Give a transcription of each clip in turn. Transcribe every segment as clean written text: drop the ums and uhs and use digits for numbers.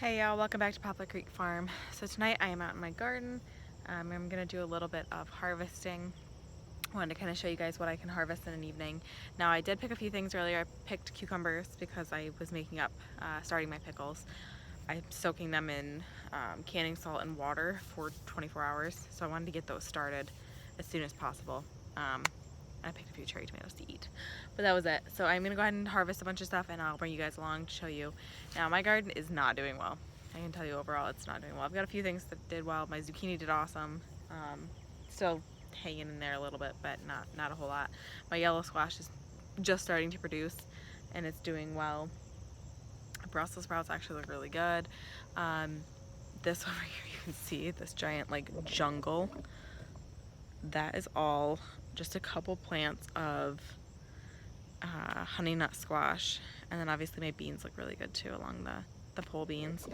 Hey y'all, welcome back to Poplar Creek Farm. So tonight I am out in my garden. I'm going to do a little bit of harvesting. I wanted to kind of show you guys what I can harvest in an evening. Now I did pick a few things earlier. I picked cucumbers because I was making up, starting my pickles. I'm soaking them in canning salt and water for 24 hours. So I wanted to get those started as soon as possible. I picked a few cherry tomatoes to eat, but that was it. So I'm gonna go ahead and harvest a bunch of stuff and I'll bring you guys along to show you. Now my garden is not doing well. I can tell you overall it's not doing well. I've got a few things that did well. My zucchini did awesome. Still hanging in there a little bit, but not a whole lot. My yellow squash is just starting to produce and it's doing well. Brussels sprouts actually look really good. This over here, you can see this giant like jungle. That is all just a couple plants of honey nut squash, and then obviously my beans look really good too along the pole beans.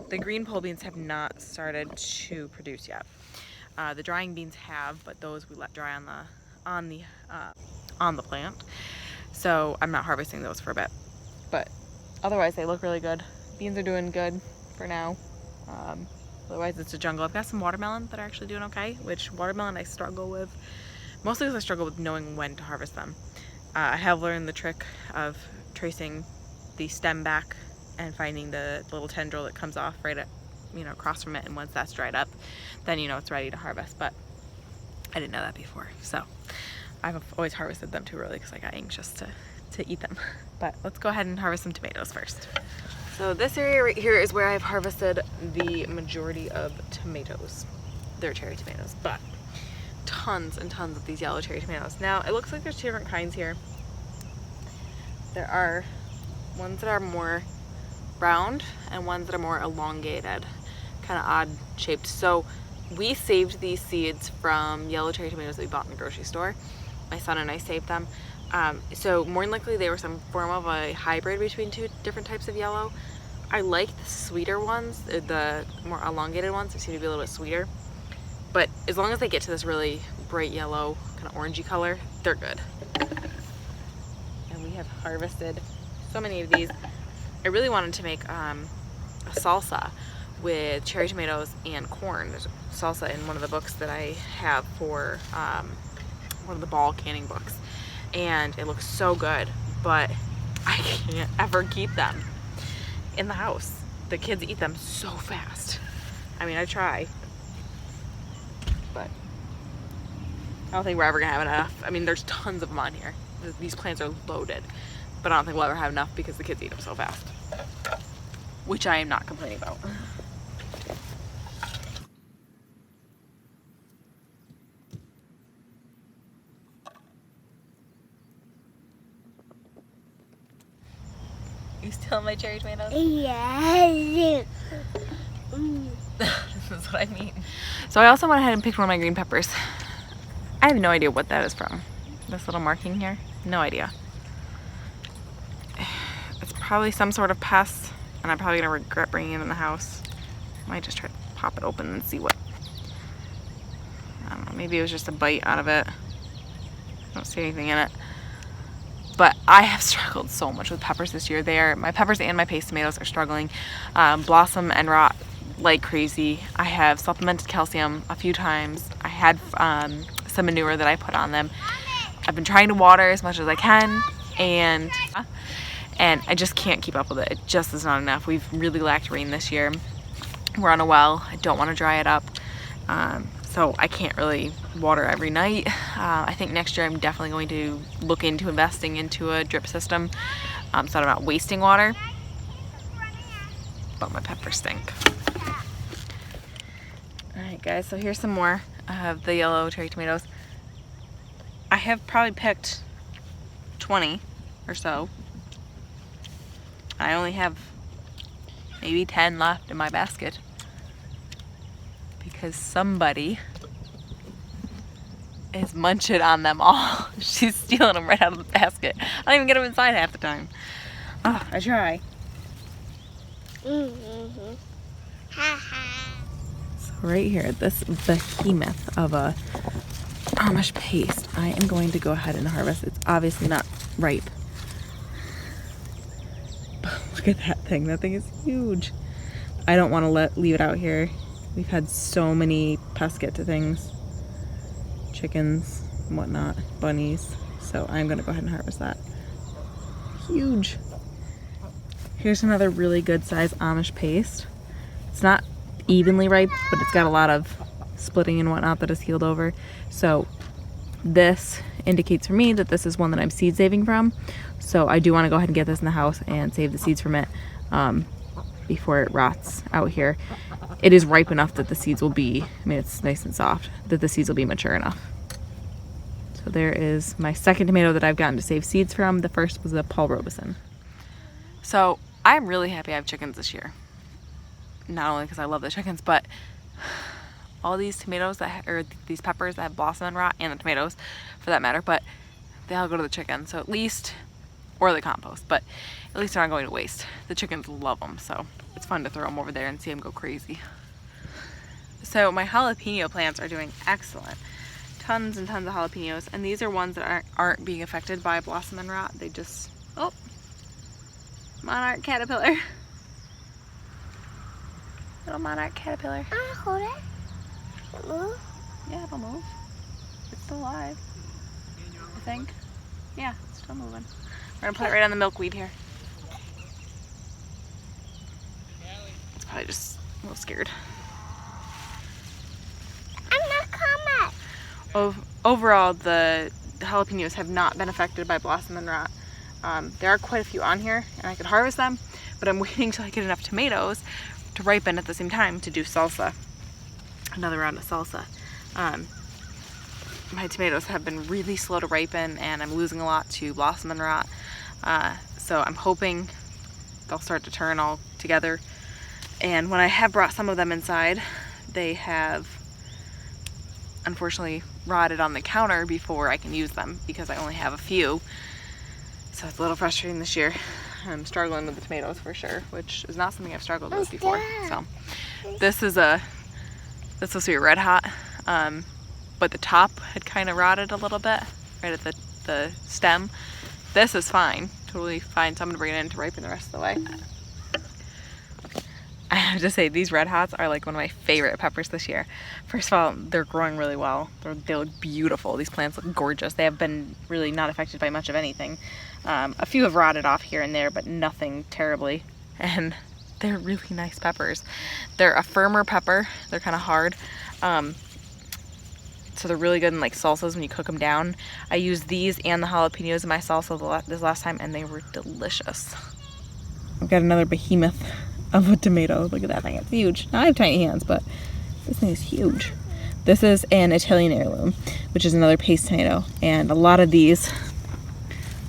The green pole beans have not started to produce yet. The drying beans have, but those we let dry on the plant, so I'm not harvesting those for a bit. But otherwise they look really good. Beans are doing good for now. Otherwise it's a jungle. I've got some watermelon that are actually doing okay, which watermelon I struggle with. Mostly because I struggle with knowing when to harvest them. I have learned the trick of tracing the stem back and finding the little tendril that comes off right at, across from it, and once that's dried up, then it's ready to harvest. But I didn't know that before, so I've always harvested them too early because I got anxious to eat them. But let's go ahead and harvest some tomatoes first. So this area right here is where I've harvested the majority of tomatoes. They're cherry tomatoes, but tons and tons of these yellow cherry tomatoes. Now it looks like there's two different kinds here. There are ones that are more round and ones that are more elongated, kind of odd shaped. So we saved these seeds from yellow cherry tomatoes that we bought in the grocery store. My son and I saved them. So more than likely they were some form of a hybrid between two different types of yellow. I like the sweeter ones, the more elongated ones. They seem to be a little bit sweeter. But as long as they get to this really bright yellow, kind of orangey color, they're good. And we have harvested so many of these. I really wanted to make a salsa with cherry tomatoes and corn. There's salsa in one of the books that I have for one of the ball canning books. And it looks so good, but I can't ever keep them in the house. The kids eat them so fast. I mean, I try, but I don't think we're ever gonna have enough. I mean, there's tons of them on here. These plants are loaded, but I don't think we'll ever have enough because the kids eat them so fast, which I am not complaining about. You stealing my cherry tomatoes? Yeah. This is what I mean. So I also went ahead and picked one of my green peppers. I have no idea what that is from. This little marking here, no idea. It's probably some sort of pest, and I'm probably gonna regret bringing it in the house. I might just try to pop it open and see what. I don't know, maybe it was just a bite out of it. I don't see anything in it. But I have struggled so much with peppers this year. My peppers and my paste tomatoes are struggling. Blossom and rot like crazy. I have supplemented calcium a few times. I had some manure that I put on them. I've been trying to water as much as I can, and I just can't keep up with it. It just is not enough. We've really lacked rain this year. We're on a well. I don't want to dry it up. So I can't really water every night. I think next year I'm definitely going to look into investing into a drip system so that I'm not wasting water. But my peppers stink. Alright guys, so here's some more of the yellow cherry tomatoes. I have probably picked 20 or so. I only have maybe 10 left in my basket, because somebody is munching on them all. She's stealing them right out of the basket. I don't even get them inside half the time. Oh, I try. So right here, this behemoth of a Amish paste, I am going to go ahead and harvest. It's obviously not ripe. But look at that thing. That thing is huge. I don't want to leave it out here. We've had so many pests get to things. Chickens and whatnot, bunnies. So I'm gonna go ahead and harvest that. Huge. Here's another really good size Amish paste. It's not evenly ripe, but it's got a lot of splitting and whatnot that is healed over. So this indicates for me that this is one that I'm seed saving from. So I do want to go ahead and get this in the house and save the seeds from it before it rots out here. It is ripe enough that the seeds will be, I mean, it's nice and soft, that the seeds will be mature enough. So there is my second tomato that I've gotten to save seeds from. The first was a Paul Robeson. So I'm really happy I have chickens this year. Not only because I love the chickens, but all these tomatoes or these peppers that have blossom and rot, and the tomatoes for that matter, but they all go to the chickens. So at least, or the compost, but at least they're not going to waste. The chickens love them, so it's fun to throw them over there and see them go crazy. So my jalapeno plants are doing excellent. Tons and tons of jalapenos, and these are ones that aren't being affected by blossom and rot. They just, oh, monarch caterpillar. Little monarch caterpillar. Hold it. Move. Yeah, it'll move. It's still alive, I think. Yeah, it's still moving. We're gonna put it right on the milkweed here. It's probably just a little scared. I'm not coming. Overall, the jalapenos have not been affected by blossom and rot. There are quite a few on here, and I could harvest them, but I'm waiting till I get enough tomatoes to ripen at the same time to do salsa. Another round of salsa. My tomatoes have been really slow to ripen, and I'm losing a lot to blossom and rot. So I'm hoping they'll start to turn all together. And when I have brought some of them inside, they have unfortunately rotted on the counter before I can use them because I only have a few. So it's a little frustrating this year. I'm struggling with the tomatoes for sure, which is not something I've struggled with before. So this is that's supposed to be red hot, but the top had kind of rotted a little bit right at the stem. This is fine, totally fine. So I'm gonna bring it in to ripen the rest of the way. I have to say, these red hots are like one of my favorite peppers this year. First of all, they're growing really well. They look beautiful. These plants look gorgeous. They have been really not affected by much of anything. A few have rotted off here and there, but nothing terribly. And they're really nice peppers. They're a firmer pepper. They're kind of hard. So they're really good in like salsas when you cook them down. I used these and the jalapenos in my salsa this last time, and they were delicious. I've got another behemoth of a tomato. Look at that thing, it's huge. Now I have tiny hands, but this thing is huge. This is an Italian Heirloom, which is another paste tomato. And a lot of these,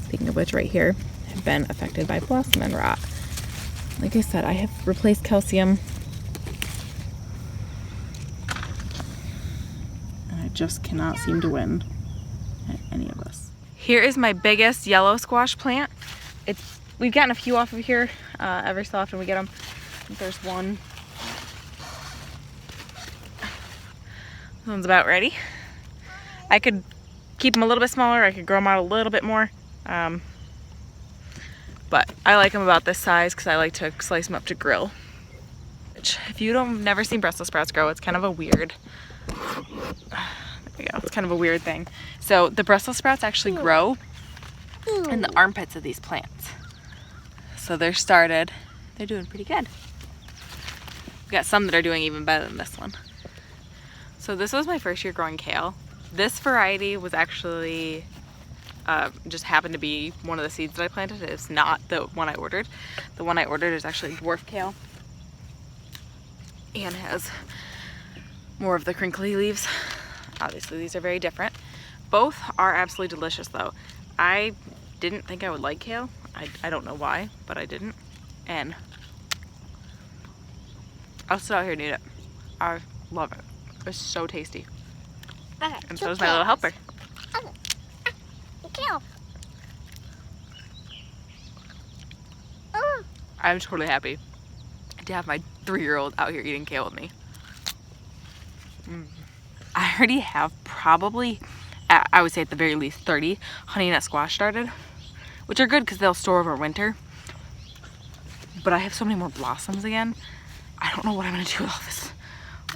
speaking of which right here, have been affected by blossom and rot. Like I said, I have replaced calcium. And I just cannot seem to win at any of this. Here is my biggest yellow squash plant. We've gotten a few off of here every so often we get them. I think there's one. This one's about ready. I could keep them a little bit smaller. I could grow them out a little bit more. But I like them about this size because I like to slice them up to grill. Which, if you don't never seen Brussels sprouts grow, it's kind of a weird. There we go. It's kind of a weird thing. So the Brussels sprouts actually grow in the armpits of these plants. So they're started. They're doing pretty good. We've got some that are doing even better than this one. So this was my first year growing kale. This variety was actually just happened to be one of the seeds that I planted. It's not the one I ordered. The one I ordered is actually dwarf kale and has more of the crinkly leaves. Obviously these are very different. Both are absolutely delicious though. I didn't think I would like kale. I don't know why, but I didn't. And I'll sit out here and eat it. I love it. It's so tasty. Okay, And so is my little helper. Okay. Kale. I'm totally happy to have my 3-year-old out here eating kale with me. I already have probably, I would say at the very least 30 honey nut squash started, which are good because they'll store over winter. But I have so many more blossoms again I don't know what I'm gonna do with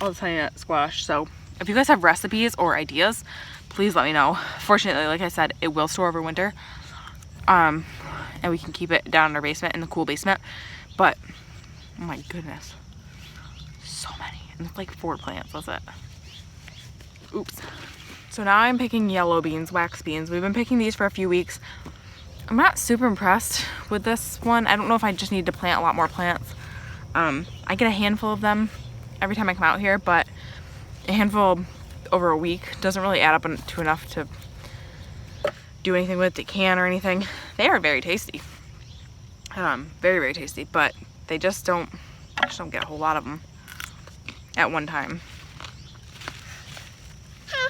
all this honey nut squash. So if you guys have recipes or ideas, please let me know. Fortunately, like I said, it will store over winter. And we can keep it down in our basement, in the cool basement. But, oh my goodness. So many. And it's like 4 plants, that's it. Oops. So now I'm picking yellow beans, wax beans. We've been picking these for a few weeks. I'm not super impressed with this one. I don't know if I just need to plant a lot more plants. I get a handful of them every time I come out here, but a handful over a week doesn't really add up to enough to do anything with the can or anything. They are very tasty. Very, very tasty, but they just don't get a whole lot of them at one time.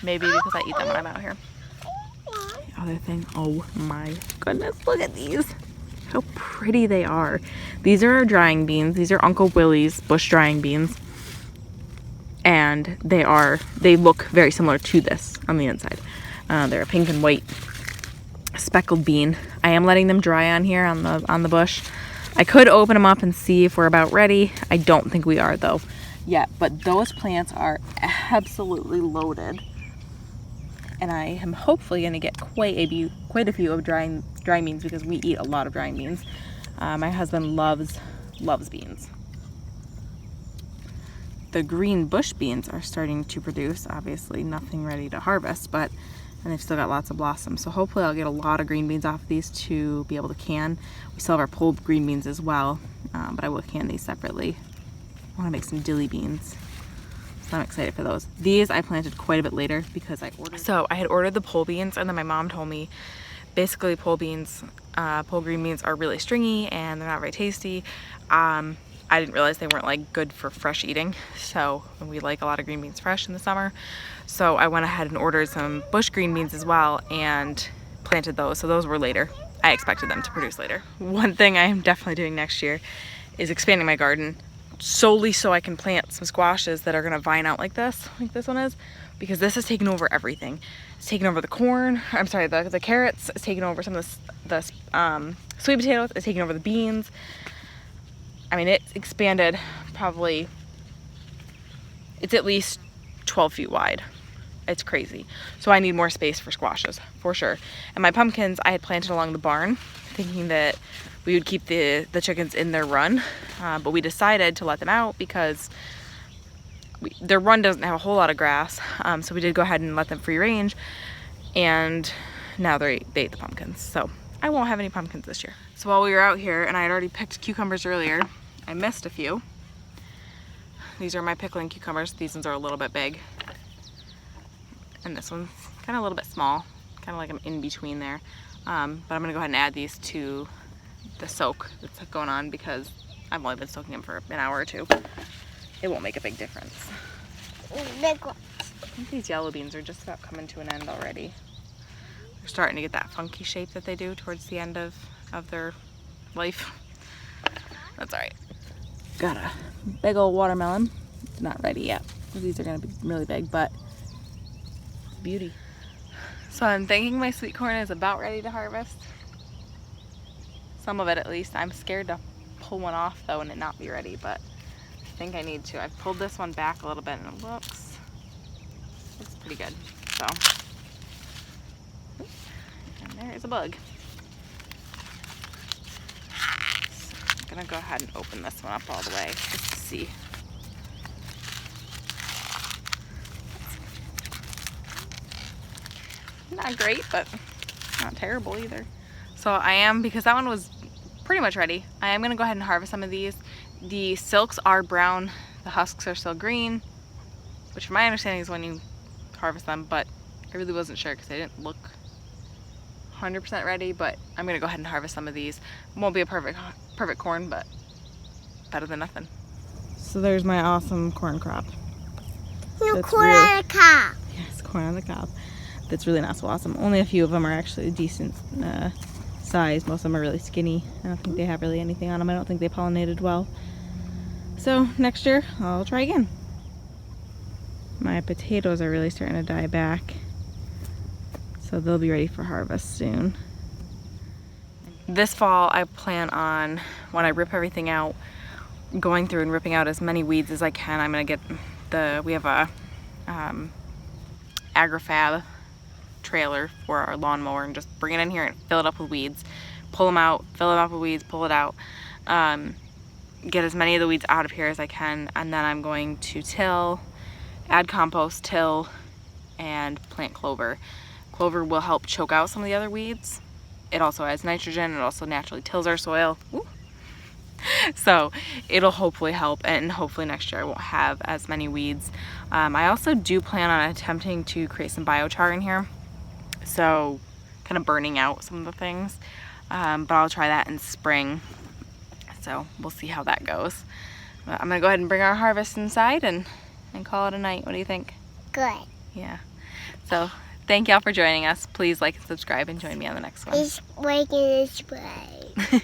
Maybe because I eat them when I'm out here. The other thing, oh my goodness, look at these. How pretty they are. These are our drying beans. These are Uncle Willie's bush drying beans. And they look very similar to this on the inside. They're a pink and white speckled bean. I am letting them dry on here on the bush. I could open them up and see if we're about ready. I don't think we are though yet, but those plants are absolutely loaded. And I am hopefully going to get quite a few of drying beans because we eat a lot of drying beans. My husband loves beans. The green bush beans are starting to produce. Obviously nothing ready to harvest, and they've still got lots of blossoms. So hopefully I'll get a lot of green beans off of these to be able to can. We still have our pulled green beans as well, but I will can these separately. I want to make some dilly beans. So I'm excited for those. These I planted quite a bit later because I had ordered the pole beans, and then my mom told me basically pole green beans are really stringy and they're not very tasty. I didn't realize they weren't like good for fresh eating. So we like a lot of green beans fresh in the summer. So I went ahead and ordered some bush green beans as well and planted those. So those were later. I expected them to produce later. One thing I am definitely doing next year is expanding my garden solely so I can plant some squashes that are gonna vine out like this one is, because this has taken over everything. It's taken over the corn, I'm sorry, the carrots, it's taken over some of the sweet potatoes, it's taken over the beans. I mean, it's expanded probably, it's at least 12 feet wide. It's crazy. So I need more space for squashes, for sure. And my pumpkins I had planted along the barn, thinking that we would keep the chickens in their run, but we decided to let them out because their run doesn't have a whole lot of grass, so we did go ahead and let them free range, and now they ate the pumpkins. So I won't have any pumpkins this year. So while we were out here, and I had already picked cucumbers earlier, I missed a few. These are my pickling cucumbers. These ones are a little bit big, and this one's kind of a little bit small, kind of like I'm in between there. But I'm gonna go ahead and add these to the soak that's going on because I've only been soaking them for an hour or two. It won't make a big difference. Big ones. I think these yellow beans are just about coming to an end already. They're starting to get that funky shape that they do towards the end of their life. That's all right. Got a big old watermelon. It's not ready yet. These are gonna be really big, but it's a beauty. So I'm thinking my sweet corn is about ready to harvest. Some of it at least. I'm scared to pull one off though and it not be ready, but I think I need to. I've pulled this one back a little bit and it looks pretty good. So, and there is a bug. So I'm gonna go ahead and open this one up all the way just to see. Not great, but not terrible either. So I am, because that one was pretty much ready, I am gonna go ahead and harvest some of these. The silks are brown, the husks are still green, which from my understanding is when you harvest them, but I really wasn't sure because they didn't look 100% ready, but I'm gonna go ahead and harvest some of these. It won't be a perfect corn, but better than nothing. So there's my awesome corn crop. Corn on the cob. Yes, corn on the cob. That's really not so awesome. Only a few of them are actually decent size. Most of them are really skinny. I don't think they have really anything on them. I don't think they pollinated well. So next year I'll try again. My potatoes are really starting to die back, so they'll be ready for harvest soon. This fall I plan on, when I rip everything out, going through and ripping out as many weeds as I can. I'm gonna get we have a agrifab trailer for our lawnmower and just bring it in here and fill it up with weeds. Pull them out, fill it up with weeds, pull it out. Get as many of the weeds out of here as I can, and then I'm going to till, add compost, till, and plant clover. Clover will help choke out some of the other weeds. It also adds nitrogen. It also naturally tills our soil. Ooh. So it'll hopefully help, and hopefully next year I won't have as many weeds. I also do plan on attempting to create some biochar in here, so kind of burning out some of the things, but I'll try that in spring, so we'll see how that goes. But I'm gonna go ahead and bring our harvest inside and call it a night. What do you think? Good. Yeah. So thank y'all for joining us. Please like and subscribe and join me on the next one. It's waking this way.